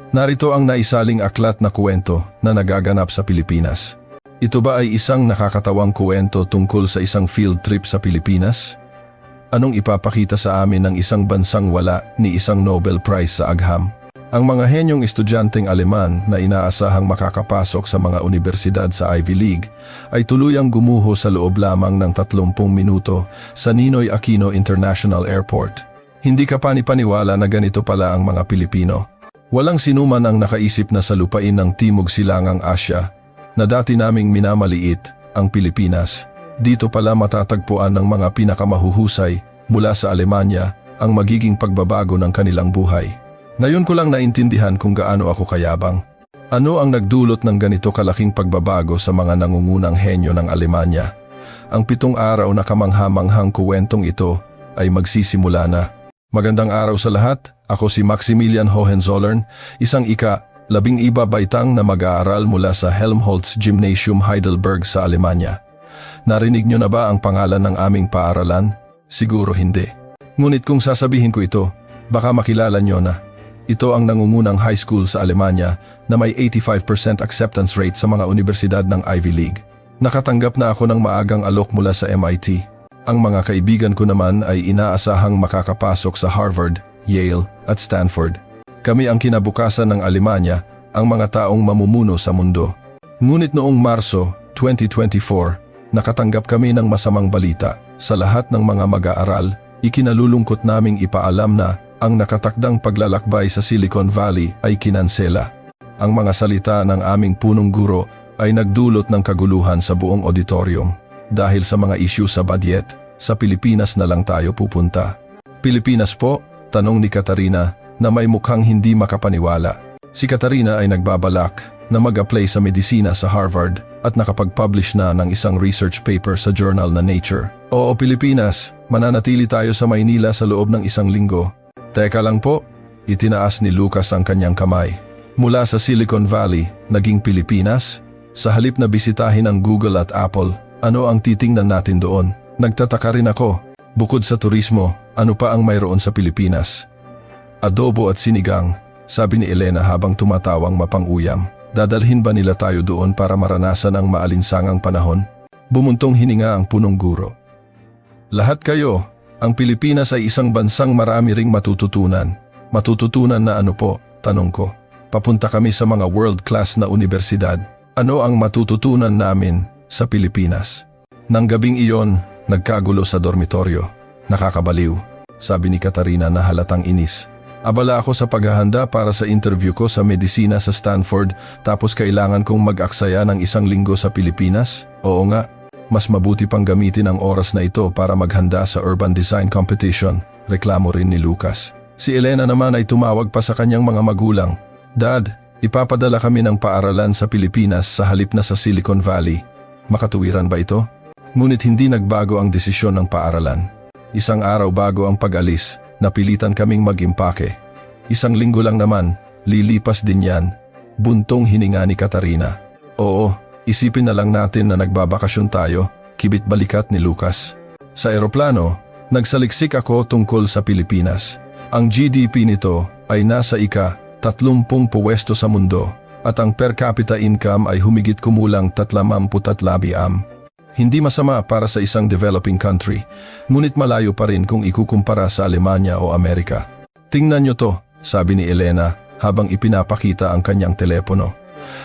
Narito ang naisaling aklat na kwento na nagaganap sa Pilipinas. Ito ba ay isang nakakatawang kwento tungkol sa isang field trip sa Pilipinas? Anong ipapakita sa amin ng isang bansang wala ni isang Nobel Prize sa agham? Ang mga henyong estudyanteng Aleman na inaasahang makakapasok sa mga universidad sa Ivy League ay tuluyang gumuho sa loob lamang ng 30 minuto sa Ninoy Aquino International Airport. Hindi ka panipaniwala na ganito pala ang mga Pilipino. Walang sinuman ang nakaisip na sa lupain ng Timog Silangang Asya na dati naming minamaliit ang Pilipinas. Dito pala matatagpuan ng mga pinakamahuhusay mula sa Alemanya ang magiging pagbabago ng kanilang buhay. Ngayon ko lang naintindihan kung gaano ako kayabang. Ano ang nagdulot ng ganito kalaking pagbabago sa mga nangungunang henyo ng Alemanya? Ang 7 araw na kamangha-manghang kuwentong ito ay magsisimula na. Magandang araw sa lahat, ako si Maximilian Hohenzollern, isang ika-11 na mag-aaral mula sa Helmholtz Gymnasium Heidelberg sa Alemanya. Narinig niyo na ba ang pangalan ng aming paaralan? Siguro hindi. Ngunit kung sasabihin ko ito, baka makilala niyo na. Ito ang nangungunang high school sa Alemanya na may 85% acceptance rate sa mga universidad ng Ivy League. Nakatanggap na ako ng maagang alok mula sa MIT. Ang mga kaibigan ko naman ay inaasahang makakapasok sa Harvard, Yale at Stanford. Kami ang kinabukasan ng Alemanya, ang mga taong mamumuno sa mundo. Ngunit noong Marso 2024, nakatanggap kami ng masamang balita. Sa lahat ng mga mag-aaral, ikinalulungkot naming ipaalam na ang nakatakdang paglalakbay sa Silicon Valley ay kinansela. Ang mga salita ng aming punong guro ay nagdulot ng kaguluhan sa buong auditorium. Dahil sa mga issue sa budget, sa Pilipinas na lang tayo pupunta. Pilipinas po? Tanong ni Katarina na may mukhang hindi makapaniwala. Si Katarina ay nagbabalak na mag-apply sa medisina sa Harvard at nakapag-publish na ng isang research paper sa journal na Nature. Oo, Pilipinas, mananatili tayo sa Maynila sa loob ng 1 linggo. Teka lang po, itinaas ni Lucas ang kanyang kamay. Mula sa Silicon Valley, naging Pilipinas? Sa halip na bisitahin ang Google at Apple, ano ang titingnan natin doon? Nagtataka rin ako, bukod sa turismo, ano pa ang mayroon sa Pilipinas? Adobo at sinigang, sabi ni Elena habang tumatawang mapang-uyam. Dadalhin ba nila tayo doon para maranasan ang maalinsangang panahon? Bumuntong hininga ang punong guro. Lahat kayo. Ang Pilipinas ay isang bansang marami ring matututunan. Matututunan na ano po? Tanong ko. Papunta kami sa mga world-class na universidad. Ano ang matututunan namin sa Pilipinas? Nang gabing iyon, nagkagulo sa dormitoryo. Nakakabaliw, sabi ni Katarina na halatang inis. Abala ako sa paghahanda para sa interview ko sa medisina sa Stanford tapos kailangan kong mag-aksaya ng 1 linggo sa Pilipinas? Oo nga. Mas mabuti pang gamitin ang oras na ito para maghanda sa urban design competition, reklamo rin ni Lucas. Si Elena naman ay tumawag pa sa kanyang mga magulang. Dad, ipapadala kami ng paaralan sa Pilipinas sa halip na sa Silicon Valley. Makatuwiran ba ito? Ngunit hindi nagbago ang desisyon ng paaralan. 1 araw bago ang pag-alis, napilitan kaming mag-impake. 1 linggo lang naman, lilipas din yan. Buntong hininga ni Katarina. Oo. Isipin na lang natin na nagbabakasyon tayo, kibit balikat ni Lucas. Sa eroplano, nagsaliksik ako tungkol sa Pilipinas. Ang GDP nito ay nasa ika-30 puwesto sa mundo at ang per capita income ay humigit kumulang 32. Hindi masama para sa isang developing country, ngunit malayo pa rin kung ikukumpara sa Alemanya o Amerika. Tingnan nyo to, sabi ni Elena habang ipinapakita ang kanyang telepono.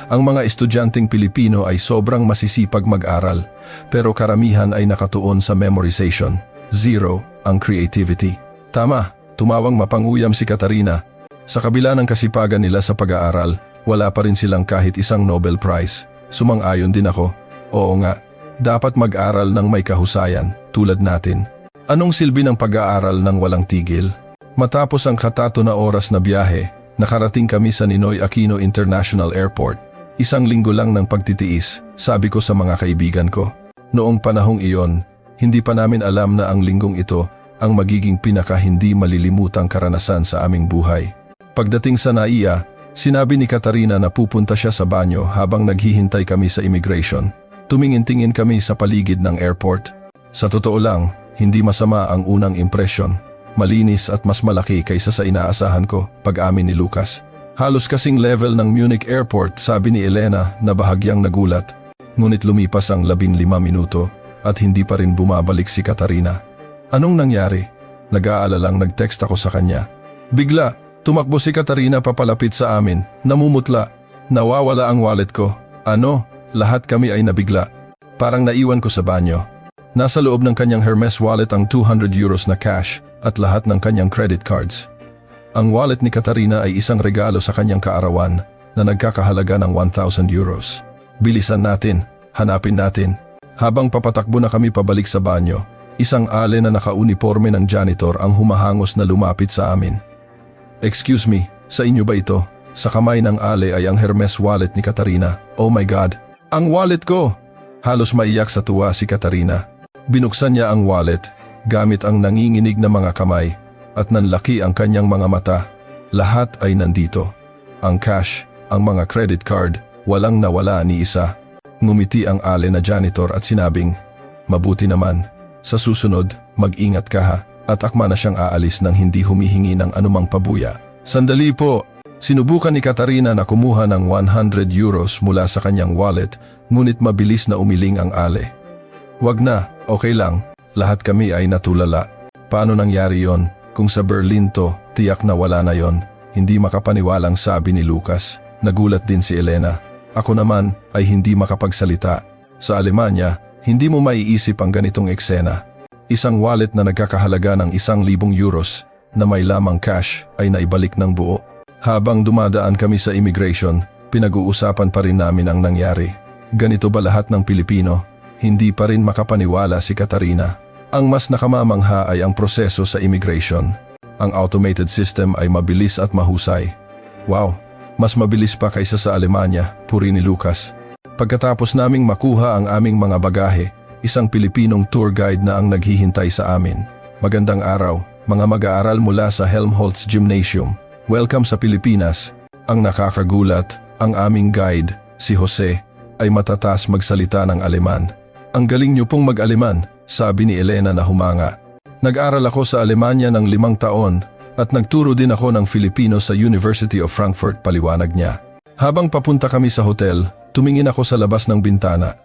Ang mga estudyanteng Pilipino ay sobrang masisipag mag-aral, pero karamihan ay nakatuon sa memorization. 0 ang creativity. Tama, tumawang mapanguyam si Katarina. Sa kabila ng kasipagan nila sa pag-aaral, wala pa rin silang kahit isang Nobel Prize. Sumang-ayon din ako. Oo nga, dapat mag-aral ng may kahusayan, tulad natin. Anong silbi ng pag-aaral ng walang tigil? Matapos ang katato na oras na biyahe, nakarating kami sa Ninoy Aquino International Airport. 1 linggo lang ng pagtitiis, sabi ko sa mga kaibigan ko. Noong panahong iyon, hindi pa namin alam na ang linggong ito ang magiging pinaka-hindi malilimutang karanasan sa aming buhay. Pagdating sa NAIA, sinabi ni Katarina na pupunta siya sa banyo habang naghihintay kami sa immigration. Tumingin-tingin kami sa paligid ng airport. Sa totoo lang, hindi masama ang unang impresyon. Malinis at mas malaki kaysa sa inaasahan ko, pag-amin ni Lucas. Halos kasing level ng Munich Airport, sabi ni Elena na bahagyang nagulat. Ngunit lumipas ang 15 minuto at hindi pa rin bumabalik si Katarina. Anong nangyari? Nag-aalalang nag-text ako sa kanya. Bigla, tumakbo si Katarina papalapit sa amin, namumutla. Nawawala ang wallet ko. Ano? Lahat kami ay nabigla. Parang naiwan ko sa banyo. Nasa loob ng kanyang Hermes wallet ang 200 euros na cash at lahat ng kanyang credit cards. Ang wallet ni Katarina ay isang regalo sa kanyang kaarawan na nagkakahalaga ng 1,000 euros. Bilisan natin, hanapin natin. Habang papatakbo na kami pabalik sa banyo, isang ale na nakauniforme ng janitor ang humahangos na lumapit sa amin. Excuse me, sa inyo ba ito? Sa kamay ng ale ay ang Hermes wallet ni Katarina. Oh my God, ang wallet ko! Halos maiyak sa tuwa si Katarina. Binuksan niya ang wallet gamit ang nanginginig na mga kamay at nanlaki ang kanyang mga mata. Lahat ay nandito. Ang cash, ang mga credit card, walang nawala ni isa. Ngumiti ang ale na janitor at sinabing, mabuti naman, sa susunod, mag-ingat ka ha, at akma na siyang aalis nang hindi humihingi ng anumang pabuya. Sandali po, sinubukan ni Katarina na kumuha ng 100 euros mula sa kanyang wallet, ngunit mabilis na umiling ang ale. Wag na, okay lang, lahat kami ay natulala. Paano nangyari yon? Kung sa Berlin to, tiyak na wala na yon. Hindi makapaniwalang sabi ni Lucas. Nagulat din si Elena. Ako naman ay hindi makapagsalita. Sa Alemanya, hindi mo maiisip ang ganitong eksena. Isang wallet na nagkakahalaga ng 1,000 euros na may lamang cash ay naibalik ng buo. Habang dumadaan kami sa immigration, pinag-uusapan pa rin namin ang nangyari. Ganito ba lahat ng Pilipino? Hindi pa rin makapaniwala si Katarina. Ang mas nakamamangha ay ang proseso sa immigration. Ang automated system ay mabilis at mahusay. Wow, mas mabilis pa kaysa sa Alemanya, puri ni Lucas. Pagkatapos naming makuha ang aming mga bagahe, isang Pilipinong tour guide na ang naghihintay sa amin. Magandang araw, mga mag-aaral mula sa Helmholtz Gymnasium. Welcome sa Pilipinas. Ang nakakagulat, ang aming guide, si Jose, ay matatas magsalita ng Aleman. Ang galing niyo pong mag-Aleman, sabi ni Elena na humanga. Nag-aral ako sa Alemanya ng 5 taon at nagturo din ako ng Filipino sa University of Frankfurt, paliwanag niya. Habang papunta kami sa hotel, tumingin ako sa labas ng bintana.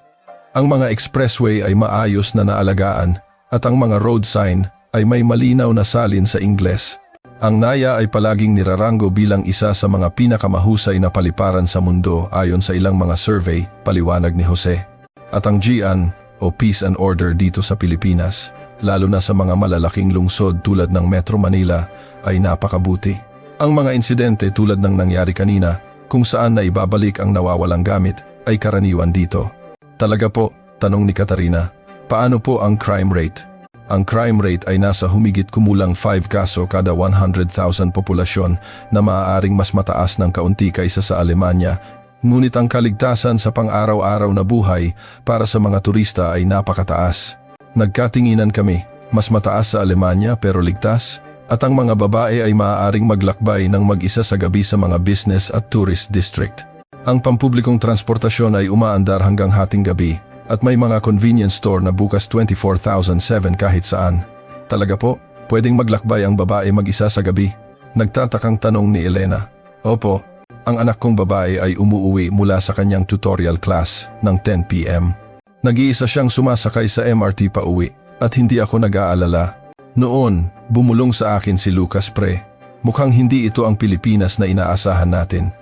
Ang mga expressway ay maayos na naalagaan at ang mga road sign ay may malinaw na salin sa Ingles. Ang Naya ay palaging nirarango bilang isa sa mga pinakamahusay na paliparan sa mundo ayon sa ilang mga survey, paliwanag ni Jose. At ang Gian o Peace and Order dito sa Pilipinas, lalo na sa mga malalaking lungsod tulad ng Metro Manila, ay napakabuti. Ang mga insidente tulad ng nangyari kanina, kung saan na ibabalik ang nawawalang gamit, ay karaniwan dito. Talaga po, tanong ni Katarina, paano po ang crime rate? Ang crime rate ay nasa humigit kumulang 5 kaso kada 100,000 populasyon na maaaring mas mataas ng kaunti kaysa sa Alemanya. Ngunit ang kaligtasan sa pang-araw-araw na buhay para sa mga turista ay napakataas. Nagkatinginan kami, mas mataas sa Alemanya pero ligtas, at ang mga babae ay maaaring maglakbay ng mag-isa sa gabi sa mga business at tourist district. Ang pampublikong transportasyon ay umaandar hanggang hating gabi, at may mga convenience store na bukas 24/7 kahit saan. Talaga po, pwedeng maglakbay ang babae mag-isa sa gabi? Nagtatakang tanong ni Elena. Opo. Ang anak kong babae ay umuuwi mula sa kanyang tutorial class ng 10 p.m. Nag-iisa siyang sumasakay sa MRT pa uwi at hindi ako nag-aalala. Noon, bumulong sa akin si Lucas pre. Mukhang hindi ito ang Pilipinas na inaasahan natin.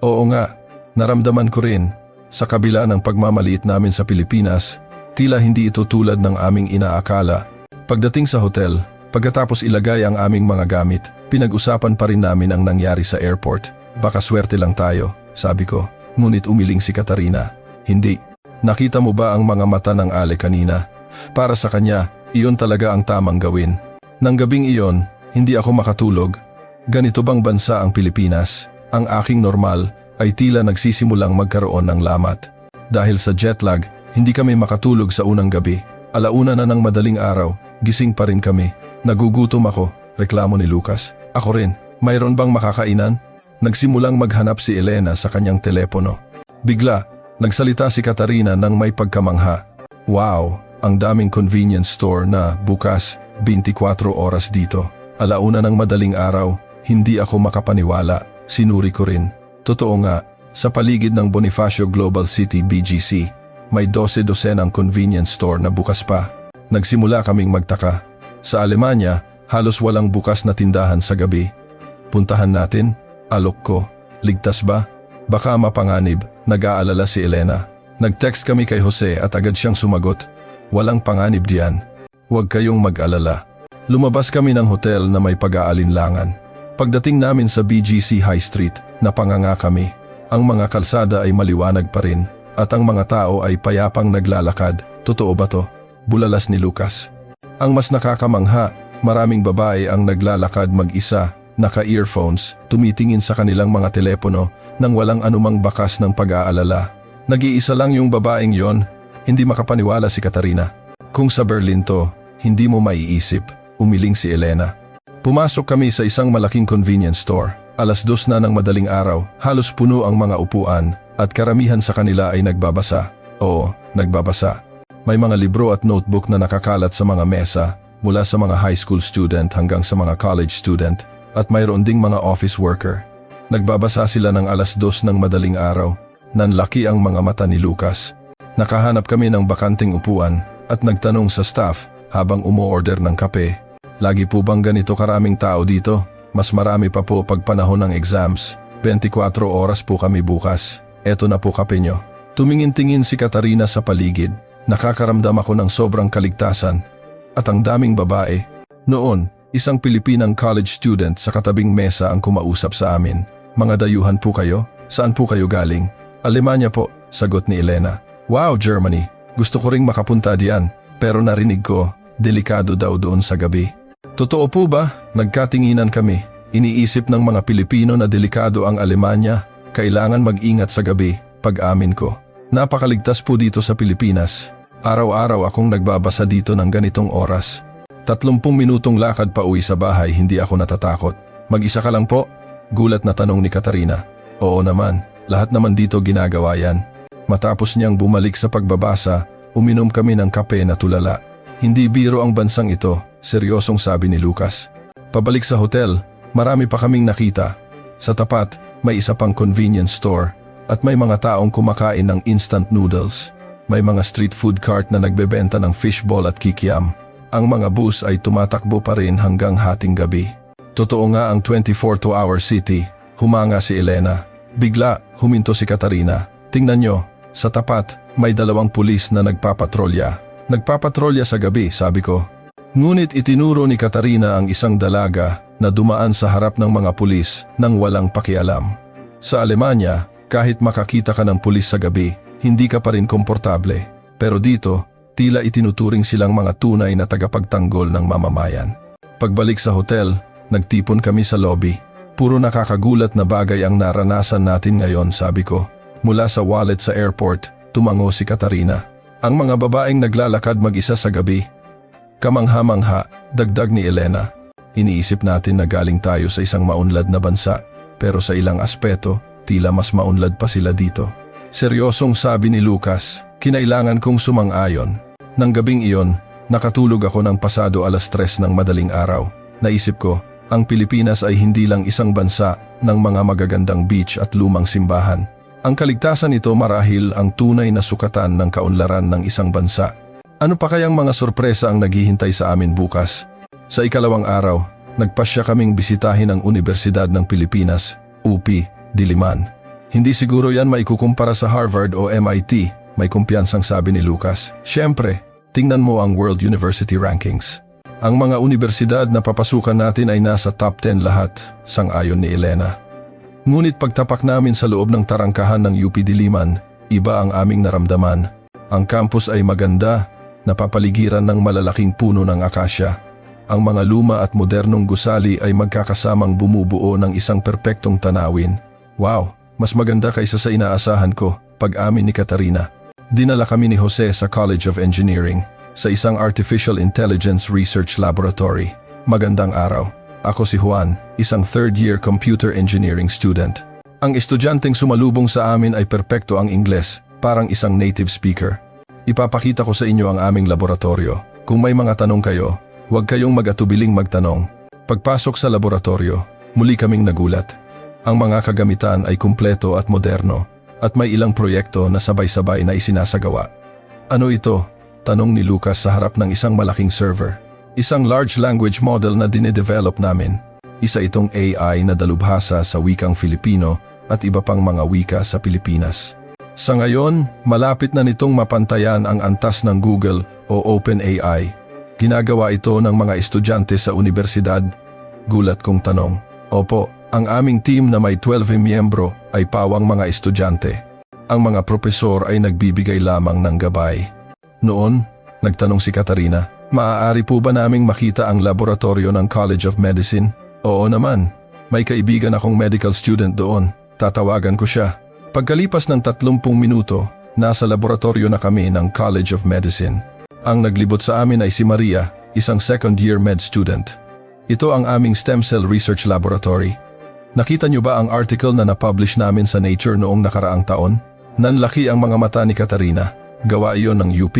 Oo nga, naramdaman ko rin. Sa kabila ng pagmamaliit namin sa Pilipinas, tila hindi ito tulad ng aming inaakala. Pagdating sa hotel, pagkatapos ilagay ang aming mga gamit, pinag-usapan pa rin namin ang nangyari sa airport. Baka swerte lang tayo, sabi ko. Ngunit umiling si Katarina. Hindi. Nakita mo ba ang mga mata ng ale kanina? Para sa kanya, iyon talaga ang tamang gawin. Nang gabing iyon, hindi ako makatulog. Ganito bang bansa ang Pilipinas? Ang aking normal ay tila nagsisimulang magkaroon ng lamat. Dahil sa jetlag, hindi kami makatulog sa unang gabi. Alauna na ng madaling araw, gising pa rin kami. Nagugutom ako, reklamo ni Lucas. Ako rin, mayroon bang makakainan? Nagsimulang maghanap si Elena sa kanyang telepono. Bigla, nagsalita si Katarina ng may pagkamangha. Wow, ang daming convenience store na bukas 24 oras dito. Alauna ng madaling araw, hindi ako makapaniwala. Sinuri ko rin. Totoo nga, sa paligid ng Bonifacio Global City BGC, may 12 ang convenience store na bukas pa. Nagsimula kaming magtaka. Sa Alemanya, halos walang bukas na tindahan sa gabi. Puntahan natin? Alok ko. Ligtas ba? Baka mapanganib, nag-aalala si Elena. Nag-text kami kay Jose at agad siyang sumagot. Walang panganib diyan. Huwag kayong mag-alala. Lumabas kami ng hotel na may pag-aalinlangan. Pagdating namin sa BGC High Street, napanganga kami. Ang mga kalsada ay maliwanag pa rin at ang mga tao ay payapang naglalakad. Totoo ba to? Bulalas ni Lucas. Ang mas nakakamangha, maraming babae ang naglalakad mag-isa, naka-earphones, tumitingin sa kanilang mga telepono nang walang anumang bakas ng pag-aalala. Nag-iisa lang yung babaeng yon, hindi makapaniwala si Katarina. Kung sa Berlin to, hindi mo maiisip, umiling si Elena. Pumasok kami sa isang malaking convenience store. 2:00 na ng madaling araw, halos puno ang mga upuan at karamihan sa kanila ay nagbabasa. Oo, nagbabasa. May mga libro at notebook na nakakalat sa mga mesa, mula sa mga high school student hanggang sa mga college student, at mayroon ding mga office worker. Nagbabasa sila ng 2:00 ng madaling araw. Nanlaki ang mga mata ni Lucas. Nakahanap kami ng bakanting upuan at nagtanong sa staff habang umu-order ng kape. Lagi po bang ganito karaming tao dito? Mas marami pa po pag panahon ng exams. 24 oras po kami bukas. Eto na po kape nyo. Tumingin-tingin si Katarina sa paligid. Nakakaramdam ako ng sobrang kaligtasan. At ang daming babae. Noon, isang Pilipinang college student sa katabing mesa ang kumausap sa amin. Mga dayuhan po kayo? Saan po kayo galing? Alemanya po, sagot ni Elena. Wow, Germany. Gusto ko ring makapunta diyan. Pero narinig ko, delikado daw doon sa gabi. Totoo po ba? Nagkatinginan kami. Iniisip ng mga Pilipino na delikado ang Alemanya. Kailangan mag-ingat sa gabi, pag-amin ko. Napakaligtas po dito sa Pilipinas. Araw-araw akong nagbabasa dito ng ganitong oras. 30 minutong lakad pa uwi sa bahay, hindi ako natatakot. Mag-isa ka lang po? Gulat na tanong ni Katarina. Oo naman, lahat naman dito ginagawa yan. Matapos niyang bumalik sa pagbabasa, uminom kami ng kape na tulala. Hindi biro ang bansang ito, seryosong sabi ni Lucas. Pabalik sa hotel, marami pa kaming nakita. Sa tapat, may isa pang convenience store at may mga taong kumakain ng instant noodles. May mga street food cart na nagbebenta ng fishball at kikiam. Ang mga bus ay tumatakbo pa rin hanggang hating gabi. Totoo nga ang 24-hour city, humanga si Elena. Bigla, huminto si Katarina. Tingnan nyo, sa tapat, may 2 pulis na nagpapatrolya. Nagpapatrolya sa gabi, sabi ko. Ngunit itinuro ni Katarina ang isang dalaga na dumaan sa harap ng mga pulis nang walang pakialam. Sa Alemanya, kahit makakita ka ng pulis sa gabi, hindi ka pa rin komportable. Pero dito, tila itinuturing silang mga tunay na tagapagtanggol ng mamamayan. Pagbalik sa hotel, nagtipon kami sa lobby. Puro nakakagulat na bagay ang naranasan natin ngayon, sabi ko. Mula sa wallet sa airport, tumango si Katarina. Ang mga babaeng naglalakad mag-isa sa gabi. Kamangha-mangha, dagdag ni Elena. Iniisip natin na galing tayo sa isang maunlad na bansa, pero sa ilang aspeto, tila mas maunlad pa sila dito. Seryosong sabi ni Lucas, kinailangan kong sumang-ayon. Nang gabing iyon, nakatulog ako ng pasado 3:00 ng madaling araw. Naisip ko, ang Pilipinas ay hindi lang isang bansa ng mga magagandang beach at lumang simbahan. Ang kaligtasan nito marahil ang tunay na sukatan ng kaunlaran ng isang bansa. Ano pa kayang mga sorpresa ang naghihintay sa amin bukas? Sa ikalawang araw, nagpasya kaming bisitahin ang Universidad ng Pilipinas, UP, Diliman. Hindi siguro yan maikukumpara sa Harvard o MIT, may kumpiyansang sabi ni Lucas. Siyempre, tingnan mo ang World University Rankings. Ang mga universidad na papasukan natin ay nasa top 10 lahat, sang-ayon ni Elena. Ngunit pagtapak namin sa loob ng tarangkahan ng UP Diliman, iba ang aming naramdaman. Ang campus ay maganda, napapaligiran ng malalaking puno ng akasya. Ang mga luma at modernong gusali ay magkakasamang bumubuo ng isang perpektong tanawin. Wow, mas maganda kaysa sa inaasahan ko, pag-amin ni Katarina. Dinala kami ni Jose sa College of Engineering, sa isang Artificial Intelligence Research Laboratory. Magandang araw. Ako si Juan, isang third-year computer engineering student. Ang estudyanteng sumalubong sa amin ay perpekto ang Ingles, parang isang native speaker. Ipapakita ko sa inyo ang aming laboratorio. Kung may mga tanong kayo, huwag kayong mag-atubiling magtanong. Pagpasok sa laboratorio, muli kaming nagulat. Ang mga kagamitan ay kumpleto at moderno at may ilang proyekto na sabay-sabay na isinasagawa. Ano ito? Tanong ni Lucas sa harap ng isang malaking server. Isang large language model na dinedevelop namin. Isa itong AI na dalubhasa sa wikang Filipino at iba pang mga wika sa Pilipinas. Sa ngayon, malapit na nitong mapantayan ang antas ng Google o OpenAI. Ginagawa ito ng mga estudyante sa universidad. Gulat kong tanong. Opo, ang aming team na may 12 miyembro ay pawang mga estudyante. Ang mga propesor ay nagbibigay lamang ng gabay. Noon, nagtanong si Katarina, maaari po ba naming makita ang laboratorio ng College of Medicine? Oo naman, may kaibigan akong medical student doon. Tatawagan ko siya. Pagkalipas ng 30 minuto, nasa laboratorio na kami ng College of Medicine. Ang naglibot sa amin ay si Maria, isang second-year med student. Ito ang aming stem cell research laboratory. Nakita niyo ba ang article na na-publish namin sa Nature noong nakaraang taon? Nanlaki ang mga mata ni Katarina. Gawa iyon ng UP?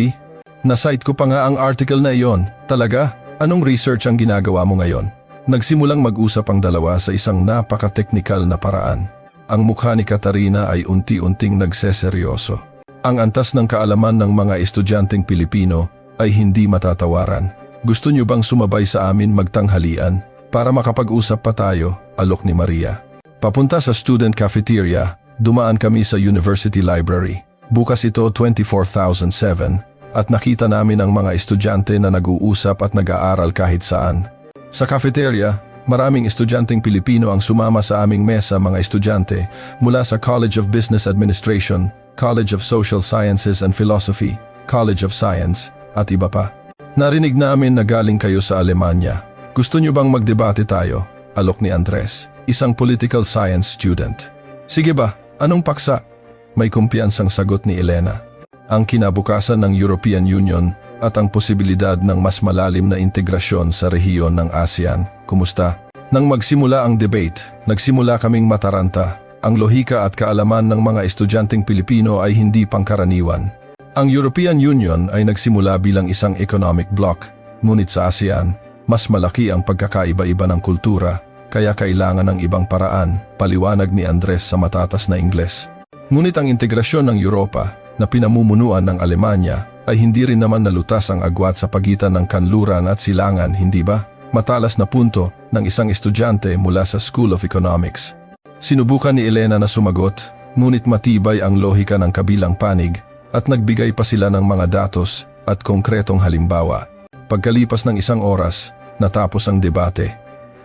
Na-cite ko pa nga ang article na iyon. Talaga? Anong research ang ginagawa mo ngayon? Nagsimulang mag-usap ang dalawa sa isang napaka-technical na paraan. Ang mukha ni Katarina ay unti-unting nagseseryoso. Ang antas ng kaalaman ng mga estudyanteng Pilipino ay hindi matatawaran. Gusto niyo bang sumabay sa amin magtanghalian para makapag-usap pa tayo? Alok ni Maria. Papunta sa student cafeteria, dumaan kami sa University Library. Bukas ito 24,007 at nakita namin ang mga estudyante na nag-uusap at nag-aaral kahit saan. Sa cafeteria, maraming estudyanteng Pilipino ang sumama sa aming mesa, mga estudyante mula sa College of Business Administration, College of Social Sciences and Philosophy, College of Science, at iba pa. Narinig namin na galing kayo sa Alemanya. Gusto niyo bang magdebate tayo? Alok ni Andres, isang political science student. Sige ba, anong paksa? May kumpiyansang sagot ni Elena. Ang kinabukasan ng European Union at ang posibilidad ng mas malalim na integrasyon sa rehiyon ng ASEAN. Kumusta? Nang magsimula ang debate, nagsimula kaming mataranta. Ang lohika at kaalaman ng mga estudyanteng Pilipino ay hindi pangkaraniwan. Ang European Union ay nagsimula bilang isang economic bloc, ngunit sa ASEAN, mas malaki ang pagkakaiba-iba ng kultura, kaya kailangan ng ibang paraan, paliwanag ni Andres sa matatas na Ingles. Ngunit ang integrasyon ng Europa, na pinamumunuan ng Alemanya, ay hindi rin naman nalutas ang agwat sa pagitan ng kanluran at silangan, hindi ba? Matalas na punto ng isang estudyante mula sa School of Economics. Sinubukan ni Elena na sumagot, ngunit matibay ang lohika ng kabilang panig at nagbigay pa sila ng mga datos at konkretong halimbawa. Pagkalipas ng isang oras, natapos ang debate.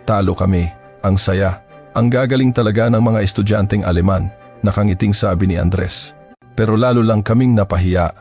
Talo kami, ang saya. Ang gagaling talaga ng mga estudyanteng Aleman, nakangiting sabi ni Andres. Pero lalo lang kaming napahiya.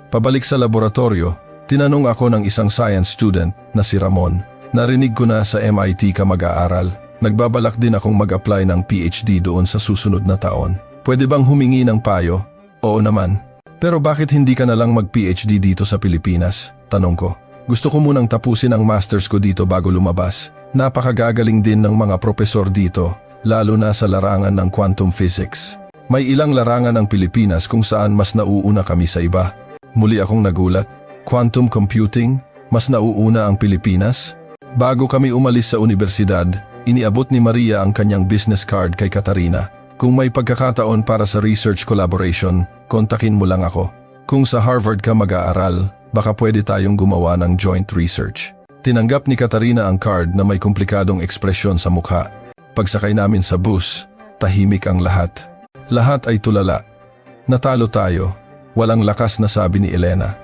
Pabalik sa laboratorio, tinanong ako ng isang science student na si Ramon. Narinig ko na sa MIT ka mag-aaral. Nagbabalak din akong mag-apply ng PhD doon sa susunod na taon. Pwede bang humingi ng payo? Oo naman. Pero bakit hindi ka na lang mag-PhD dito sa Pilipinas? Tanong ko. Gusto ko munang tapusin ang masters ko dito bago lumabas. Napakagagaling din ng mga propesor dito, lalo na sa larangan ng quantum physics. May ilang larangan ng Pilipinas kung saan mas nauuna kami sa iba. Muli akong nagulat. Quantum computing? Mas nauuna ang Pilipinas? Bago kami umalis sa universidad, iniabot ni Maria ang kanyang business card kay Katarina. Kung may pagkakataon para sa research collaboration, kontakin mo lang ako. Kung sa Harvard ka mag-aaral, baka pwede tayong gumawa ng joint research. Tinanggap ni Katarina ang card na may komplikadong ekspresyon sa mukha. Pagsakay namin sa bus, tahimik ang lahat. Lahat ay tulala. Natalo tayo. Walang lakas na sabi ni Elena.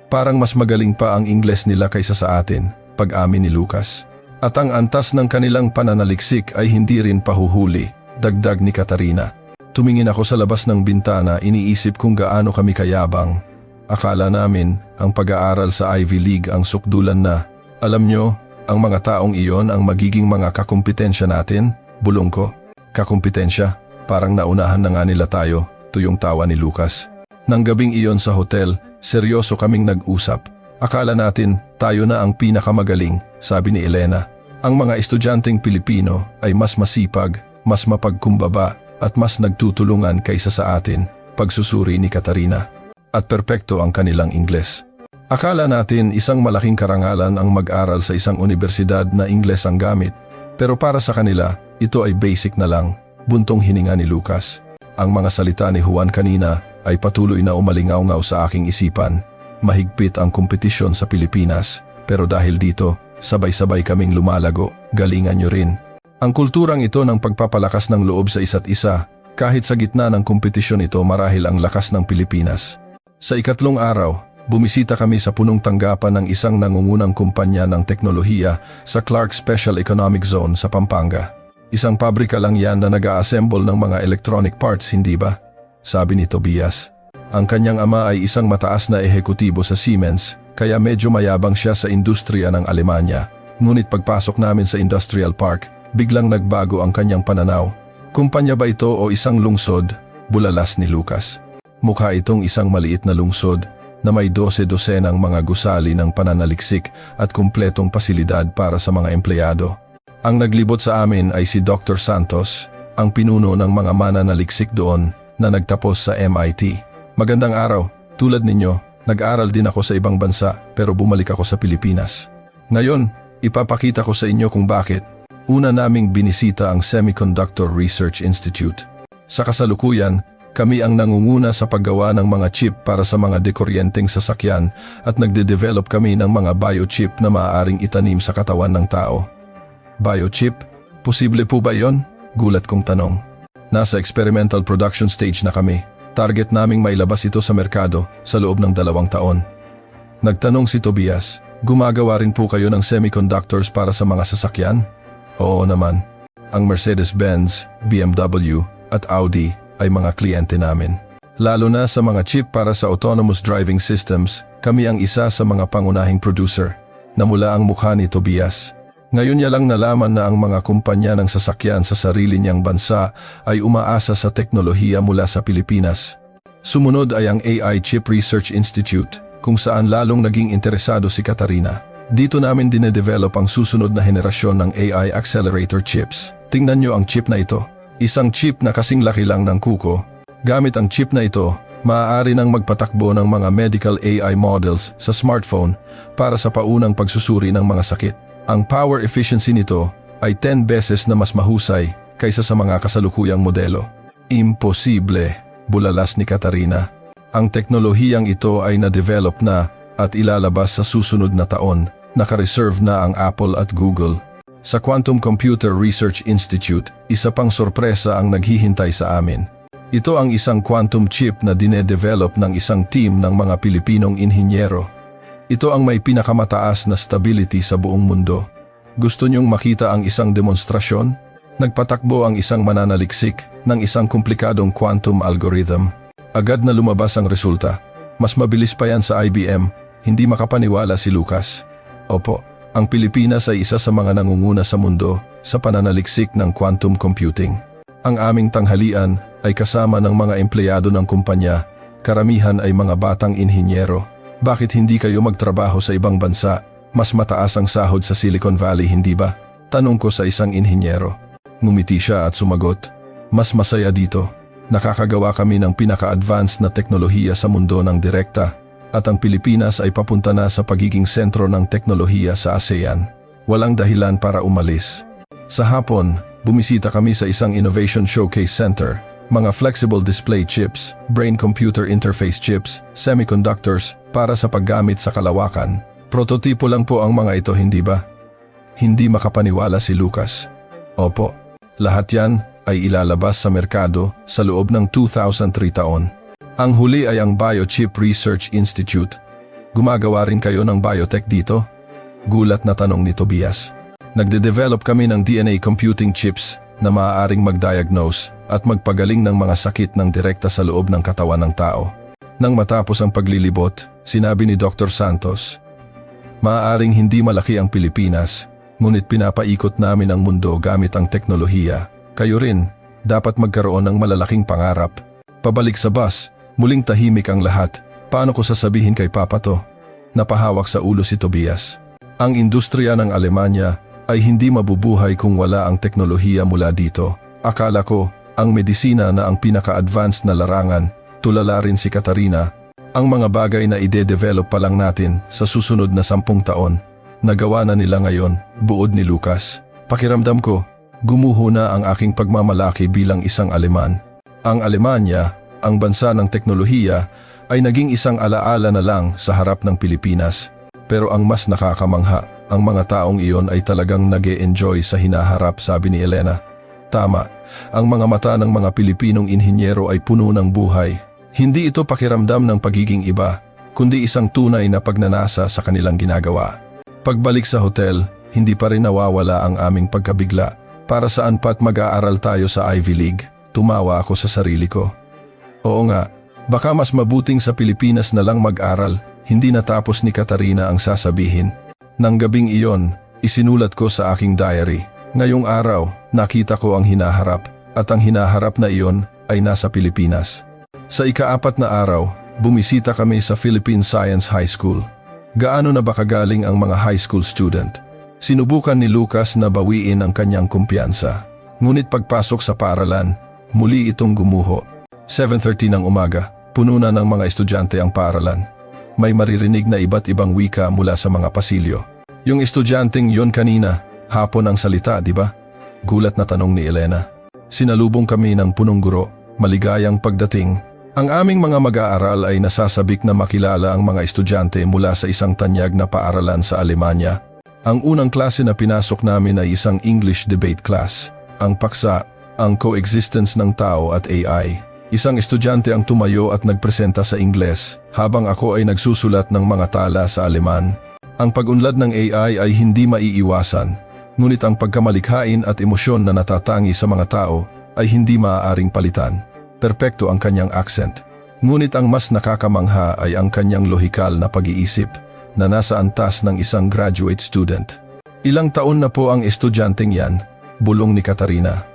Parang mas magaling pa ang Ingles nila kaysa sa atin, pag-amin ni Lucas. At ang antas ng kanilang pananaliksik ay hindi rin pahuhuli, dagdag ni Katarina. Tumingin ako sa labas ng bintana, iniisip kung gaano kami kayabang. Akala namin ang pag-aaral sa Ivy League ang sukdulan na. Alam nyo, ang mga taong iyon ang magiging mga kakumpetensya natin, bulong ko. Kakumpetensya? Parang naunahan na nga nila tayo, tuyong tawa ni Lucas. Nang gabing iyon sa hotel, seryoso kaming nag-usap. Akala natin tayo na ang pinakamagaling, sabi ni Elena. Ang mga estudyanteng Pilipino ay mas masipag, mas mapagkumbaba at mas nagtutulungan kaysa sa atin, pagsusuri ni Katarina. At perpekto ang kanilang Ingles. Akala natin isang malaking karangalan ang mag-aral sa isang universidad na Ingles ang gamit, pero para sa kanila, ito ay basic na lang. Buntong hininga ni Lucas. Ang mga salita ni Juan kanina ay patuloy na umalingaw-ngaw sa aking isipan. Mahigpit ang kompetisyon sa Pilipinas, pero dahil dito, sabay-sabay kaming lumalago, galingan nyo rin. Ang kulturang ito ng pagpapalakas ng loob sa isa't isa, kahit sa gitna ng kompetisyon ito marahil ang lakas ng Pilipinas. Sa ikatlong araw, bumisita kami sa punong tanggapan ng isang nangungunang kumpanya ng teknolohiya sa Clark Special Economic Zone sa Pampanga. Isang pabrika lang yan na nag-a-assemble ng mga electronic parts, hindi ba? Sabi ni Tobias. Ang kanyang ama ay isang mataas na ehekutibo sa Siemens, kaya medyo mayabang siya sa industriya ng Alemanya. Ngunit pagpasok namin sa industrial park, biglang nagbago ang kanyang pananaw. Kumpanya ba ito o isang lungsod? Bulalas ni Lucas. Mukha itong isang maliit na lungsod na may 12-dosenang mga gusali ng pananaliksik at kumpletong pasilidad para sa mga empleyado. Ang naglibot sa amin ay si Dr. Santos, ang pinuno ng mga mananaliksik doon na nagtapos sa MIT. Magandang araw, tulad ninyo, nag-aral din ako sa ibang bansa pero bumalik ako sa Pilipinas. Ngayon, ipapakita ko sa inyo kung bakit. Una naming binisita ang Semiconductor Research Institute. Sa kasalukuyan, kami ang nangunguna sa paggawa ng mga chip para sa mga dekuryenteng sasakyan at nagde-develop kami ng mga biochip na maaaring itanim sa katawan ng tao. Biochip? Posible po ba yon? Gulat kong tanong. Nasa experimental production stage na kami. Target naming mailabas ito sa merkado sa loob ng 2 taon. Nagtanong si Tobias, gumagawa rin po kayo ng semiconductors para sa mga sasakyan? Oo naman. Ang Mercedes-Benz, BMW at Audi ay mga kliyente namin. Lalo na sa mga chip para sa autonomous driving systems, kami ang isa sa mga pangunahing producer. Namula ang mukha ni Tobias. Ngayon niya lang nalaman na ang mga kumpanya ng sasakyan sa sarili niyang bansa ay umaasa sa teknolohiya mula sa Pilipinas. Sumunod ay ang AI Chip Research Institute, kung saan lalong naging interesado si Katarina. Dito namin dinedevelop ang susunod na henerasyon ng AI accelerator chips. Tingnan niyo ang chip na ito. Isang chip na kasing laki lang ng kuko. Gamit ang chip na ito, maaari nang magpatakbo ng mga medical AI models sa smartphone para sa paunang pagsusuri ng mga sakit. Ang power efficiency nito ay 10 beses na mas mahusay kaysa sa mga kasalukuyang modelo. Imposible, bulalas ni Katarina. Ang teknolohiyang ito ay na-develop na at ilalabas sa susunod na taon. Naka-reserve na ang Apple at Google. Sa Quantum Computer Research Institute, isa pang sorpresa ang naghihintay sa amin. Ito ang isang quantum chip na dinedevelop ng isang team ng mga Pilipinong inhinyero. Ito ang may pinakamataas na stability sa buong mundo. Gusto niyong makita ang isang demonstrasyon? Nagpatakbo ang isang mananaliksik ng isang komplikadong quantum algorithm. Agad na lumabas ang resulta. Mas mabilis pa yan sa IBM, hindi makapaniwala si Lucas. Opo, ang Pilipinas ay isa sa mga nangunguna sa mundo sa pananaliksik ng quantum computing. Ang aming tanghalian ay kasama ng mga empleyado ng kumpanya. Karamihan ay mga batang inhinyero. Bakit hindi kayo magtrabaho sa ibang bansa? Mas mataas ang sahod sa Silicon Valley, hindi ba? Tanong ko sa isang inhinyero. Ngumiti siya at sumagot, mas masaya dito. Nakakagawa kami ng pinaka-advanced na teknolohiya sa mundo ng direkta at ang Pilipinas ay papunta na sa pagiging sentro ng teknolohiya sa ASEAN. Walang dahilan para umalis. Sa hapon, bumisita kami sa isang Innovation Showcase Center. Mga flexible display chips, brain-computer interface chips, semiconductors para sa paggamit sa kalawakan. Prototipo lang po ang mga ito, hindi ba? Hindi makapaniwala si Lucas. Opo, lahat yan ay ilalabas sa merkado sa loob ng 2003 taon. Ang huli ay ang Biochip Research Institute. Gumagawa rin kayo ng biotech dito? Gulat na tanong ni Tobias. Nagde-develop kami ng DNA computing chips na maaaring mag-diagnose at magpagaling ng mga sakit ng direkta sa loob ng katawan ng tao. Nang matapos ang paglilibot, sinabi ni Dr. Santos, maaaring hindi malaki ang Pilipinas, ngunit pinapaikot namin ang mundo gamit ang teknolohiya. Kayo rin, dapat magkaroon ng malalaking pangarap. Pabalik sa bus, muling tahimik ang lahat. Paano ko sasabihin kay Papa to? Napahawak sa ulo si Tobias. Ang industriya ng Alemanya ay hindi mabubuhay kung wala ang teknolohiya mula dito. Akala ko, ang medisina na ang pinaka-advanced na larangan, tulala rin si Katarina, ang mga bagay na ide-develop pa lang natin sa susunod na 10 taon. Nagawa na nila ngayon, buod ni Lucas. Pakiramdam ko, gumuho na ang aking pagmamalaki bilang isang Aleman. Ang Alemanya, ang bansa ng teknolohiya, ay naging isang alaala na lang sa harap ng Pilipinas. Pero ang mas nakakamangha, ang mga taong iyon ay talagang nag-e-enjoy sa hinaharap, sabi ni Elena. Tama, ang mga mata ng mga Pilipinong inhinyero ay puno ng buhay. Hindi ito pakiramdam ng pagiging iba, kundi isang tunay na pagnanasa sa kanilang ginagawa. Pagbalik sa hotel, hindi pa rin nawawala ang aming pagkabigla. Para saan pa't mag-aaral tayo sa Ivy League? Tumawa ako sa sarili ko. Oo nga, baka mas mabuting sa Pilipinas na lang mag-aral. Hindi natapos ni Katarina ang sasabihin. Nang gabing iyon, isinulat ko sa aking diary. Ngayong araw, nakita ko ang hinaharap, at ang hinaharap na iyon ay nasa Pilipinas. Sa ika-4 na araw, bumisita kami sa Philippine Science High School. Gaano na ba kagaling ang mga high school student? Sinubukan ni Lucas na bawiin ang kanyang kumpiyansa. Ngunit pagpasok sa paaralan, muli itong gumuho. 7:30 ng umaga, puno na ng mga estudyante ang paaralan. May maririnig na iba't ibang wika mula sa mga pasilyo. Yung estudyanteng yon kanina, hapon ang salita, di ba? Gulat na tanong ni Elena. Sinalubong kami ng punong guro, maligayang pagdating. Ang aming mga mag-aaral ay nasasabik na makilala ang mga estudyante mula sa isang tanyag na paaralan sa Alemanya. Ang unang klase na pinasok namin ay isang English debate class. Ang paksa, ang coexistence ng tao at AI. Isang estudyante ang tumayo at nagpresenta sa Ingles, habang ako ay nagsusulat ng mga tala sa Aleman. Ang pag-unlad ng AI ay hindi maiiwasan, ngunit ang pagkamalikhain at emosyon na natatangi sa mga tao ay hindi maaaring palitan. Perpekto ang kanyang accent, ngunit ang mas nakakamangha ay ang kanyang lohikal na pag-iisip na nasa antas ng isang graduate student. Ilang taon na po ang estudyanteng yan, bulong ni Katarina.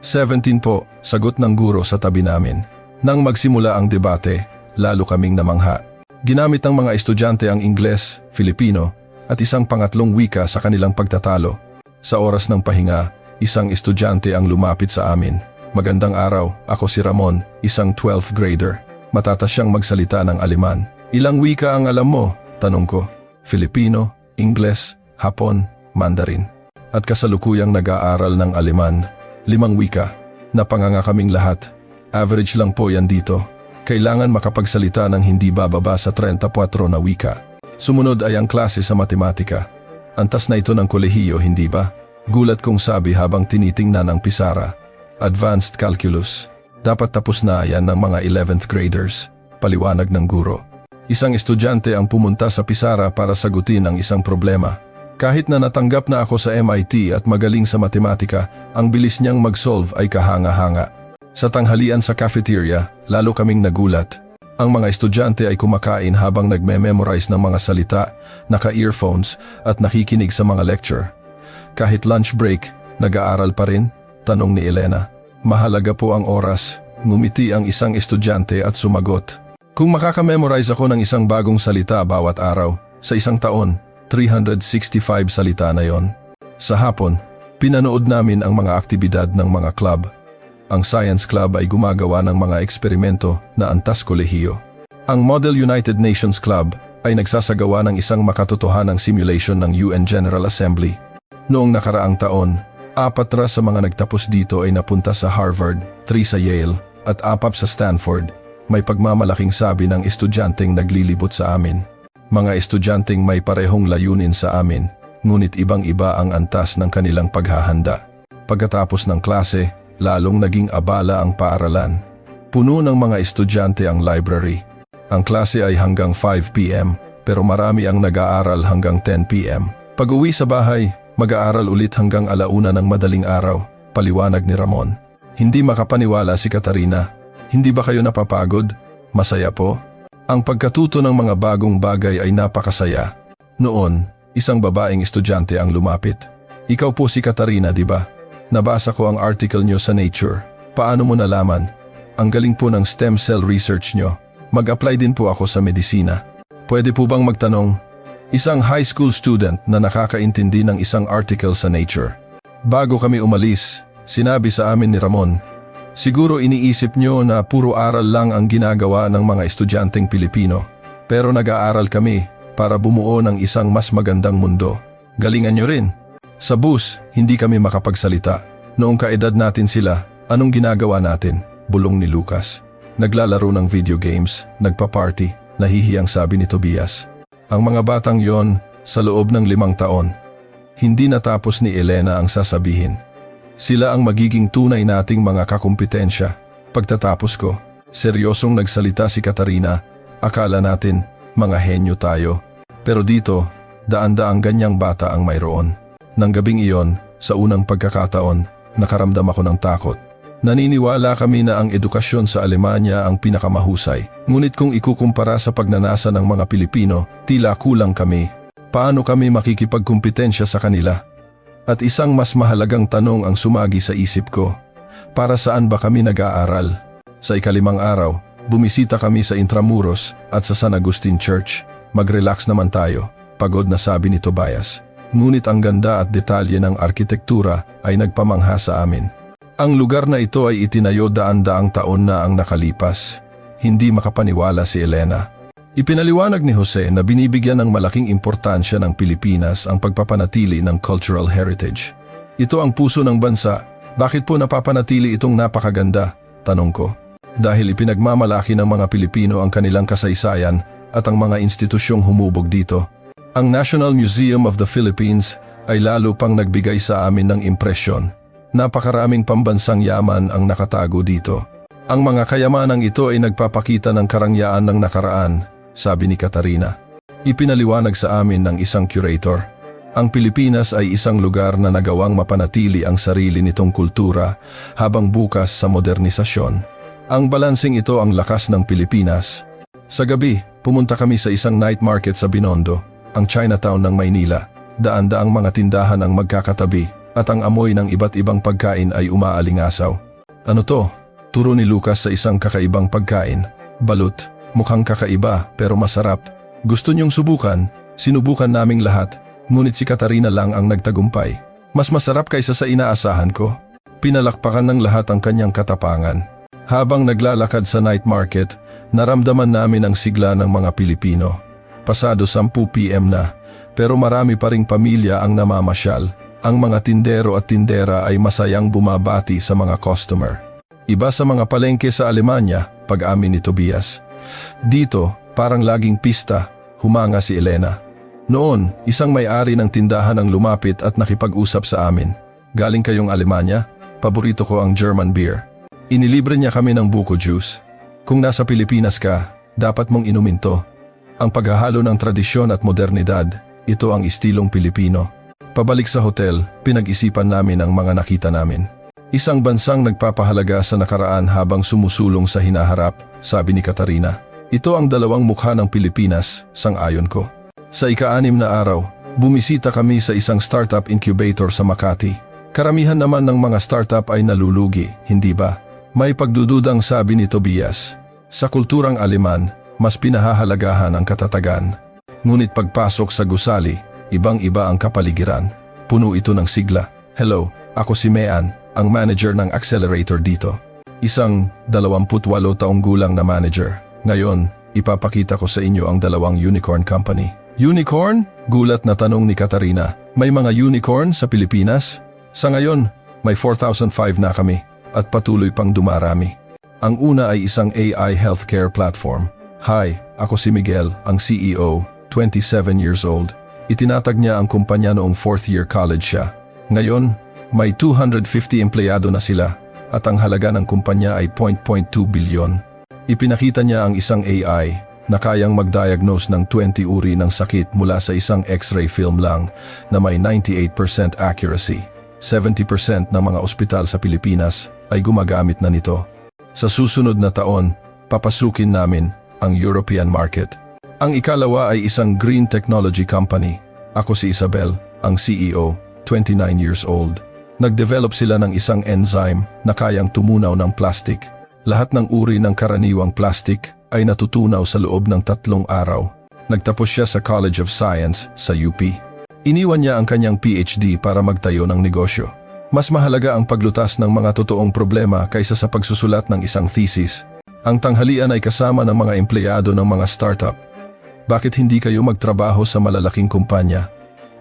17 po, sagot ng guro sa tabi namin. Nang magsimula ang debate, lalo kaming namangha. Ginamit ng mga estudyante ang Ingles, Filipino, at isang pangatlong wika sa kanilang pagtatalo. Sa oras ng pahinga, isang estudyante ang lumapit sa amin. Magandang araw, ako si Ramon, isang 12th grader. Matatas siyang magsalita ng Aleman. Ilang wika ang alam mo? Tanong ko. Filipino, Ingles, Hapon, Mandarin. At kasalukuyang nag-aaral ng Aleman. 5 wika. Napanganga kaming lahat. Average lang po yan dito. Kailangan makapagsalita ng hindi bababa sa 34 na wika. Sumunod ay ang klase sa matematika. Antas na ito ng kolehiyo, hindi ba? Gulat kong sabi habang tinitingnan ang pisara. Advanced Calculus. Dapat tapos na yan ng mga 11th graders. Paliwanag ng guro. Isang estudyante ang pumunta sa pisara para sagutin ang isang problema. Kahit na natanggap na ako sa MIT at magaling sa matematika, ang bilis niyang mag-solve ay kahanga-hanga. Sa tanghalian sa cafeteria, lalo kaming nagulat. Ang mga estudyante ay kumakain habang nagme-memorize ng mga salita, naka-earphones at nakikinig sa mga lecture. Kahit lunch break, nag-aaral pa rin? Tanong ni Elena. Mahalaga po ang oras. Ngumiti ang isang estudyante at sumagot. Kung makaka-memorize ako ng isang bagong salita bawat araw, sa isang taon, 365 salita na yon. Sa hapon, pinanood namin ang mga aktibidad ng mga club. Ang Science Club ay gumagawa ng mga eksperimento na antas kolehiyo. Ang Model United Nations Club ay nagsasagawa ng isang makatotohanang simulation ng UN General Assembly. Noong nakaraang taon, 4 sa mga nagtapos dito ay napunta sa Harvard, 3 sa Yale, at 4 sa Stanford. May pagmamalaking sabi ng estudyanteng naglilibot sa amin. Mga estudyanteng may parehong layunin sa amin, ngunit ibang-iba ang antas ng kanilang paghahanda. Pagkatapos ng klase, lalong naging abala ang paaralan. Puno ng mga estudyante ang library. Ang klase ay hanggang 5 p.m. pero marami ang nag-aaral hanggang 10 p.m. Pag-uwi sa bahay, mag-aaral ulit hanggang 1:00 ng madaling araw, paliwanag ni Ramon. Hindi makapaniwala si Katarina. Hindi ba kayo napapagod? Masaya po? Ang pagkatuto ng mga bagong bagay ay napakasaya. Noon, isang babaeng estudyante ang lumapit. Ikaw po si Katarina, di ba? Nabasa ko ang article nyo sa Nature. Paano mo nalaman? Ang galing po ng stem cell research nyo. Mag-apply din po ako sa medisina. Pwede po bang magtanong? Isang high school student na nakakaintindi ng isang article sa Nature. Bago kami umalis, sinabi sa amin ni Ramon, siguro iniisip nyo na puro aral lang ang ginagawa ng mga estudyanteng Pilipino. Pero nag-aaral kami para bumuo ng isang mas magandang mundo. Galingan nyo rin. Sa bus, hindi kami makapagsalita. Noong kaedad natin sila, anong ginagawa natin? Bulong ni Lucas. Naglalaro ng video games, nagpa-party, nahihiyang sabi ni Tobias. Ang mga batang yon, sa loob ng 5 taon. Hindi natapos ni Elena ang sasabihin. Sila ang magiging tunay nating mga kakumpetensya. Pagtatapos ko, seryosong nagsalita si Katarina. Akala natin, mga henyo tayo. Pero dito, daan-daang ganyang bata ang mayroon. Nang gabing iyon, sa unang pagkakataon, nakaramdam ako ng takot. Naniniwala kami na ang edukasyon sa Alemanya ang pinakamahusay. Ngunit kung ikukumpara sa pagnanasa ng mga Pilipino, tila kulang kami. Paano kami makikipagkumpetensya sa kanila? At isang mas mahalagang tanong ang sumagi sa isip ko. Para saan ba kami nag-aaral? Sa ika-5 araw, bumisita kami sa Intramuros at sa San Agustin Church. Mag-relax naman tayo, pagod na sabi ni Tobias. Ngunit ang ganda at detalye ng arkitektura ay nagpamangha sa amin. Ang lugar na ito ay itinayo daan-daang taon na ang nakalipas. Hindi makapaniwala si Elena. Ipinaliwanag ni Jose na binibigyan ng malaking importansya ng Pilipinas ang pagpapanatili ng cultural heritage. Ito ang puso ng bansa. Bakit po napapanatili itong napakaganda? Tanong ko. Dahil ipinagmamalaki ng mga Pilipino ang kanilang kasaysayan at ang mga institusyong humubog dito. Ang National Museum of the Philippines ay lalo pang nagbigay sa amin ng impresyon. Napakaraming pambansang yaman ang nakatago dito. Ang mga kayamanang ito ay nagpapakita ng karangyaan ng nakaraan, sabi ni Katarina. Ipinaliwanag sa amin ng isang curator. Ang Pilipinas ay isang lugar na nagawang mapanatili ang sarili nitong kultura habang bukas sa modernisasyon. Ang balansing ito ang lakas ng Pilipinas. Sa gabi, pumunta kami sa isang night market sa Binondo, ang Chinatown ng Maynila. Daan-daang mga tindahan ang magkakatabi. At ang amoy ng iba't ibang pagkain ay umaalingasaw. Ano to? Turo ni Lucas sa isang kakaibang pagkain. Balut. Mukhang kakaiba pero masarap. Gusto niyong subukan? Sinubukan naming lahat. Ngunit si Katarina lang ang nagtagumpay. Mas masarap kaysa sa inaasahan ko. Pinalakpakan ng lahat ang kanyang katapangan. Habang naglalakad sa night market, naramdaman namin ang sigla ng mga Pilipino. Pasado 10 PM na, pero marami pa ring pamilya ang namamasyal. Ang mga tindero at tindera ay masayang bumabati sa mga customer. Iba sa mga palengke sa Alemanya, pag-amin ni Tobias. Dito, parang laging pista, humanga si Elena. Noon, isang may-ari ng tindahan ang lumapit at nakipag-usap sa amin. Galing kayong Alemanya? Paborito ko ang German beer. Inilibre niya kami ng buko juice. Kung nasa Pilipinas ka, dapat mong inumin to. Ang paghahalo ng tradisyon at modernidad, ito ang istilong Pilipino. Pabalik sa hotel, pinag-isipan namin ang mga nakita namin. Isang bansang nagpapahalaga sa nakaraan habang sumusulong sa hinaharap, sabi ni Katarina. Ito ang dalawang mukha ng Pilipinas, sang-ayon ko. Sa ika-6 na araw, bumisita kami sa isang startup incubator sa Makati. Karamihan naman ng mga startup ay nalulugi, hindi ba? May pagdududang sabi ni Tobias. Sa kulturang Aleman, mas pinahahalagahan ang katatagan. Ngunit pagpasok sa gusali, ibang-iba ang kapaligiran. Puno ito ng sigla. Hello, ako si Mean, ang manager ng accelerator dito. Isang 28 taong gulang na manager. Ngayon, ipapakita ko sa inyo ang 2 unicorn company. Unicorn? Gulat na tanong ni Katarina. May mga unicorn sa Pilipinas? Sa ngayon, may 4,005 na kami at patuloy pang dumarami. Ang una ay isang AI healthcare platform. Hi, ako si Miguel, ang CEO, 27 years old. Itinatag niya ang kumpanya noong 4th year college siya. Ngayon, may 250 empleyado na sila at ang halaga ng kumpanya ay 0.2 bilyon. Ipinakita niya ang isang AI na kayang mag-diagnose ng 20 uri ng sakit mula sa isang X-ray film lang na may 98% accuracy. 70% ng mga ospital sa Pilipinas ay gumagamit na nito. Sa susunod na taon, papasukin namin ang European market. Ang ikalawa ay isang green technology company. Ako si Isabel, ang CEO, 29 years old. Nag-develop sila ng isang enzyme na kayang tumunaw ng plastic. Lahat ng uri ng karaniwang plastic ay natutunaw sa loob ng 3 araw. Nagtapos siya sa College of Science sa UP. Iniwan niya ang kanyang PhD para magtayo ng negosyo. Mas mahalaga ang paglutas ng mga totoong problema kaysa sa pagsusulat ng isang thesis. Ang tanghalian ay kasama ng mga empleyado ng mga startup. Bakit hindi kayo magtrabaho sa malalaking kumpanya?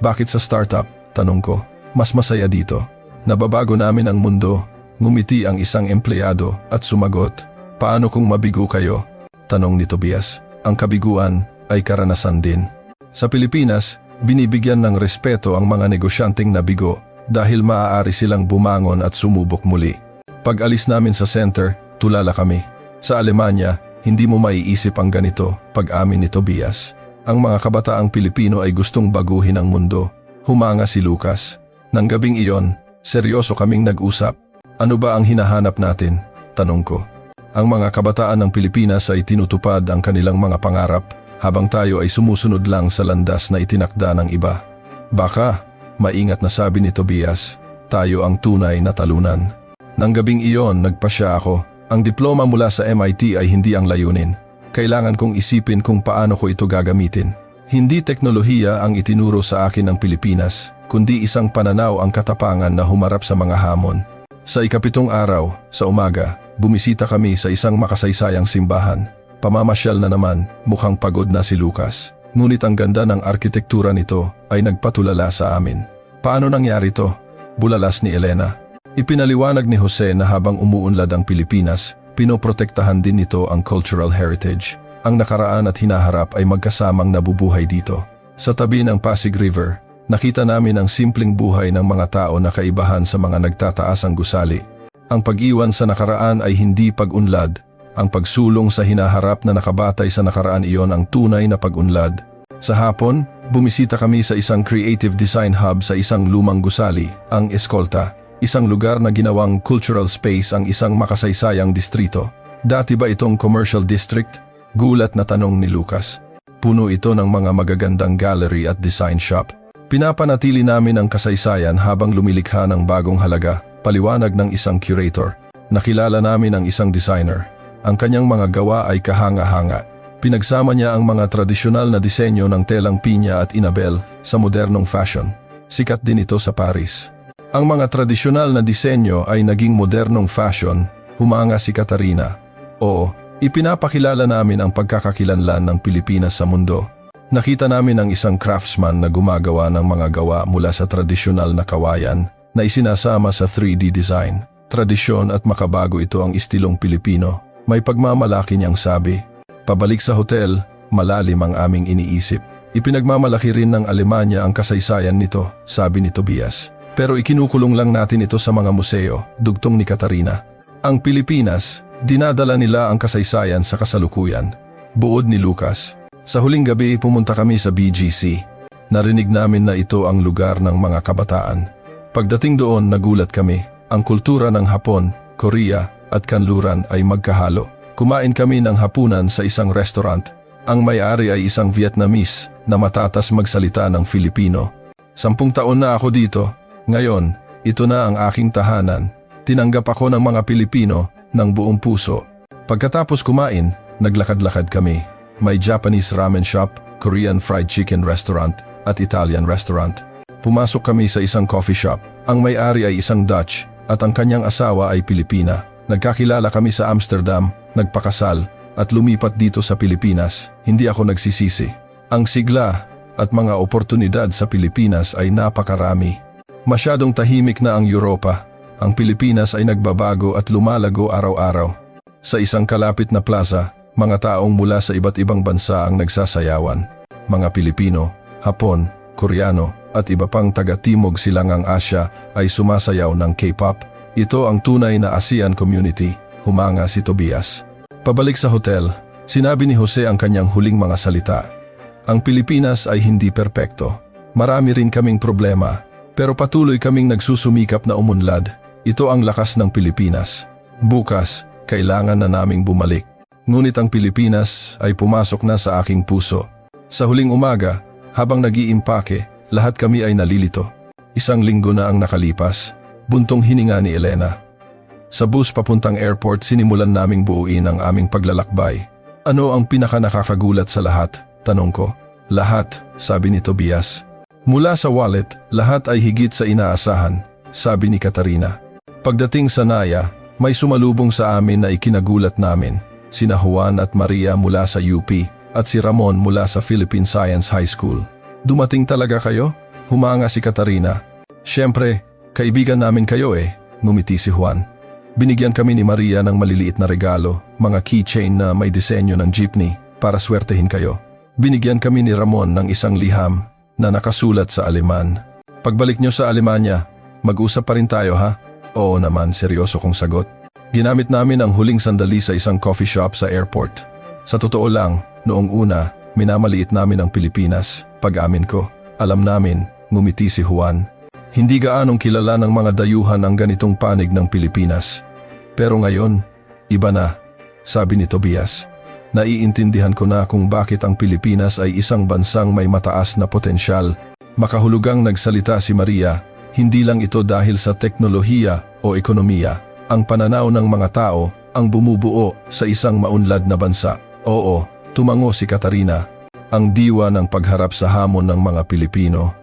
Bakit sa startup? Tanong ko. Mas masaya dito. Nababago namin ang mundo. Ngumiti ang isang empleyado at sumagot. Paano kung mabigo kayo? Tanong ni Tobias. Ang kabiguan ay karanasan din. Sa Pilipinas, binibigyan ng respeto ang mga negosyanteng nabigo dahil maaari silang bumangon at sumubok muli. Pag alis namin sa center, tulala kami. Sa Alemanya, hindi mo maiisip ang ganito, pag-amin ni Tobias. Ang mga kabataang Pilipino ay gustong baguhin ang mundo. Humanga si Lucas. Nang gabing iyon, seryoso kaming nag-usap. Ano ba ang hinahanap natin? Tanong ko. Ang mga kabataan ng Pilipinas ay tinutupad ang kanilang mga pangarap habang tayo ay sumusunod lang sa landas na itinakda ng iba. Baka, maingat na sabi ni Tobias, tayo ang tunay na talunan. Nang gabing iyon, nagpasya ako. Ang diploma mula sa MIT ay hindi ang layunin. Kailangan kong isipin kung paano ko ito gagamitin. Hindi teknolohiya ang itinuro sa akin ng Pilipinas, kundi isang pananaw ang katapangan na humarap sa mga hamon. Sa ika-7 araw, sa umaga, bumisita kami sa isang makasaysayang simbahan. Pamamasyal na naman, mukhang pagod na si Lucas. Ngunit ang ganda ng arkitektura nito ay nagpatulala sa amin. Paano nangyari to? Bulalas ni Elena. Ipinaliwanag ni Jose na habang umuunlad ang Pilipinas, pinoprotektahan din nito ang cultural heritage. Ang nakaraan at hinaharap ay magkasamang nabubuhay dito. Sa tabi ng Pasig River, nakita namin ang simpleng buhay ng mga tao na kaibahan sa mga nagtataasang gusali. Ang pag-iwan sa nakaraan ay hindi pag-unlad. Ang pagsulong sa hinaharap na nakabatay sa nakaraan iyon ang tunay na pag-unlad. Sa hapon, bumisita kami sa isang creative design hub sa isang lumang gusali, ang Escolta. Isang lugar na ginawang cultural space ang isang makasaysayang distrito. Dati ba itong commercial district? Gulat na tanong ni Lucas. Puno ito ng mga magagandang gallery at design shop. Pinapanatili namin ang kasaysayan habang lumilikha ng bagong halaga, paliwanag ng isang curator. Nakilala namin ang isang designer. Ang kanyang mga gawa ay kahanga-hanga. Pinagsama niya ang mga tradisyonal na disenyo ng telang pinya at inabel sa modernong fashion. Sikat din ito sa Paris. Ang mga tradisyonal na disenyo ay naging modernong fashion, humanga si Katarina. Oo, ipinapakilala namin ang pagkakakilanlan ng Pilipinas sa mundo. Nakita namin ang isang craftsman na gumagawa ng mga gawa mula sa tradisyonal na kawayan na isinasama sa 3D design. Tradisyon at makabago ito ang istilong Pilipino. May pagmamalaki niyang sabi. Pabalik sa hotel, malalim ang aming iniisip. Ipinagmamalaki rin ng Alemanya ang kasaysayan nito, sabi ni Tobias. Pero ikinukulong lang natin ito sa mga museo, dugtong ni Katarina. Ang Pilipinas, dinadala nila ang kasaysayan sa kasalukuyan. Buod ni Lucas. Sa huling gabi, pumunta kami sa BGC. Narinig namin na ito ang lugar ng mga kabataan. Pagdating doon, nagulat kami. Ang kultura ng Hapon, Korea at kanluran ay magkahalo. Kumain kami ng hapunan sa isang restaurant. Ang may-ari ay isang Vietnamese na matatas magsalita ng Filipino. 10 taon na ako dito. Ngayon, ito na ang aking tahanan. Tinanggap ako ng mga Pilipino ng buong puso. Pagkatapos kumain, naglakad-lakad kami. May Japanese ramen shop, Korean fried chicken restaurant at Italian restaurant. Pumasok kami sa isang coffee shop. Ang may-ari ay isang Dutch at ang kanyang asawa ay Pilipina. Nagkakilala kami sa Amsterdam, nagpakasal at lumipat dito sa Pilipinas. Hindi ako nagsisisi. Ang sigla at mga oportunidad sa Pilipinas ay napakarami. Masyadong tahimik na ang Europa. Ang Pilipinas ay nagbabago at lumalago araw-araw. Sa isang kalapit na plaza, mga taong mula sa iba't ibang bansa ang nagsasayawan. Mga Pilipino, Hapon, Koreano at iba pang taga-timog silangang Asya ay sumasayaw ng K-pop. Ito ang tunay na ASEAN community, humanga si Tobias. Pabalik sa hotel, sinabi ni Jose ang kanyang huling mga salita. Ang Pilipinas ay hindi perpekto. Marami rin kaming problema. Pero patuloy kaming nagsusumikap na umunlad. Ito ang lakas ng Pilipinas. Bukas, kailangan na naming bumalik. Ngunit ang Pilipinas ay pumasok na sa aking puso. Sa huling umaga, habang nag-iimpake, lahat kami ay nalilito. 1 linggo na ang nakalipas. Buntong hininga ni Elena. Sa bus papuntang airport, sinimulan naming buuin ang aming paglalakbay. Ano ang pinaka-nakakagulat sa lahat? Tanong ko. Lahat, sabi ni Tobias. Mula sa wallet, lahat ay higit sa inaasahan, sabi ni Katarina. Pagdating sa Naya, may sumalubong sa amin na ikinagulat namin. Sina Juan at Maria mula sa UP at si Ramon mula sa Philippine Science High School. Dumating talaga kayo? Humanga si Katarina. Siyempre, Kaibigan namin kayo ngumiti si Juan. Binigyan kami ni Maria ng maliliit na regalo, mga keychain na may disenyo ng jeepney para swertehin kayo. Binigyan kami ni Ramon ng isang liham na nakasulat sa Aleman. Pagbalik nyo sa Alemanya, mag-usap pa rin tayo ha? Oo naman, seryoso kong sagot. Ginamit namin ang huling sandali sa isang coffee shop sa airport. Sa totoo lang, noong una, minamaliit namin ang Pilipinas. Pag-amin ko, alam namin, ngumiti si Juan. Hindi gaanong kilala ng mga dayuhan ang ganitong panig ng Pilipinas. Pero ngayon, iba na, sabi ni Tobias. Naiintindihan ko na kung bakit ang Pilipinas ay isang bansang may mataas na potensyal. Makahulugang nagsalita si Maria, hindi lang ito dahil sa teknolohiya o ekonomiya. Ang pananaw ng mga tao ang bumubuo sa isang maunlad na bansa. Oo, tumango si Katarina, ang diwa ng pagharap sa hamon ng mga Pilipino.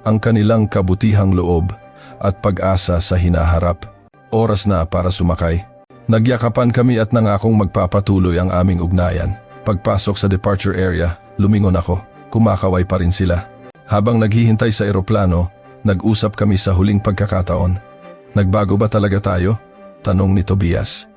Ang kanilang kabutihang loob at pag-asa sa hinaharap. Oras na para sumakay. Nagyakapan kami at nangakong magpapatuloy ang aming ugnayan. Pagpasok sa departure area, lumingon ako. Kumakaway pa rin sila. Habang naghihintay sa eroplano, nag-usap kami sa huling pagkakataon. Nagbago ba talaga tayo? Tanong ni Tobias.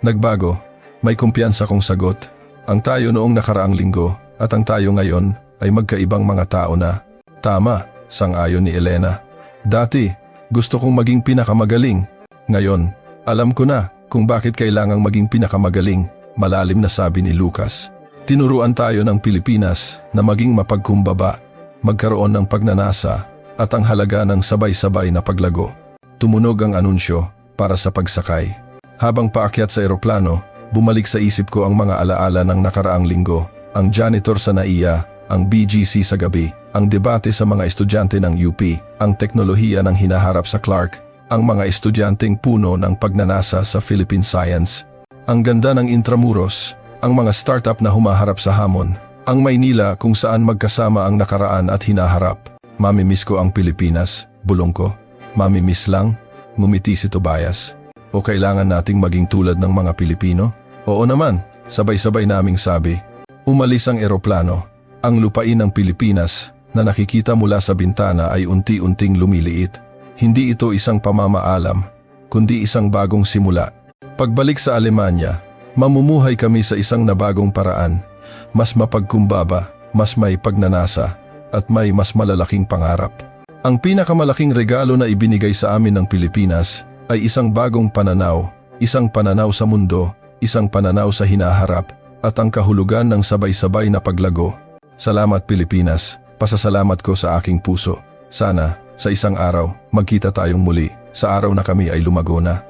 Nagbago. May kumpiyansa kong sagot. Ang tayo noong nakaraang linggo at ang tayo ngayon ay magkaibang mga tao na. Tama. Sang-ayon ni Elena. Dati, gusto kong maging pinakamagaling. Ngayon, alam ko na kung bakit kailangang maging pinakamagaling, malalim na sabi ni Lucas. Tinuruan tayo ng Pilipinas na maging mapagkumbaba, magkaroon ng pagnanasa at ang halaga ng sabay-sabay na paglago. Tumunog ang anunsyo para sa pagsakay. Habang paakyat sa eroplano, bumalik sa isip ko ang mga alaala ng nakaraang linggo, ang janitor sa NAIA, ang BGC sa gabi, ang debate sa mga estudyante ng UP, ang teknolohiya ng hinaharap sa Clark, ang mga estudyanteng puno ng pagnanasa sa Philippine Science, ang ganda ng Intramuros, ang mga startup na humaharap sa hamon, ang Maynila kung saan magkasama ang nakaraan at hinaharap. Mamimiss ko ang Pilipinas, bulong ko. Mamimiss lang, ngumiti si Tobias. O kailangan nating maging tulad ng mga Pilipino? Oo naman, sabay-sabay naming sabi. Umalis ang eroplano. Ang lupain ng Pilipinas na nakikita mula sa bintana ay unti-unting lumiliit. Hindi ito isang pamamaalam, kundi isang bagong simula. Pagbalik sa Alemanya, mamumuhay kami sa isang nabagong paraan, mas mapagkumbaba, mas may pagnanasa, at may mas malalaking pangarap. Ang pinakamalaking regalo na ibinigay sa amin ng Pilipinas ay isang bagong pananaw, isang pananaw sa mundo, isang pananaw sa hinaharap, at ang kahulugan ng sabay-sabay na paglago. Salamat Pilipinas, pasasalamat ko sa aking puso. Sana, sa isang araw, magkita tayong muli, sa araw na kami ay lumago na.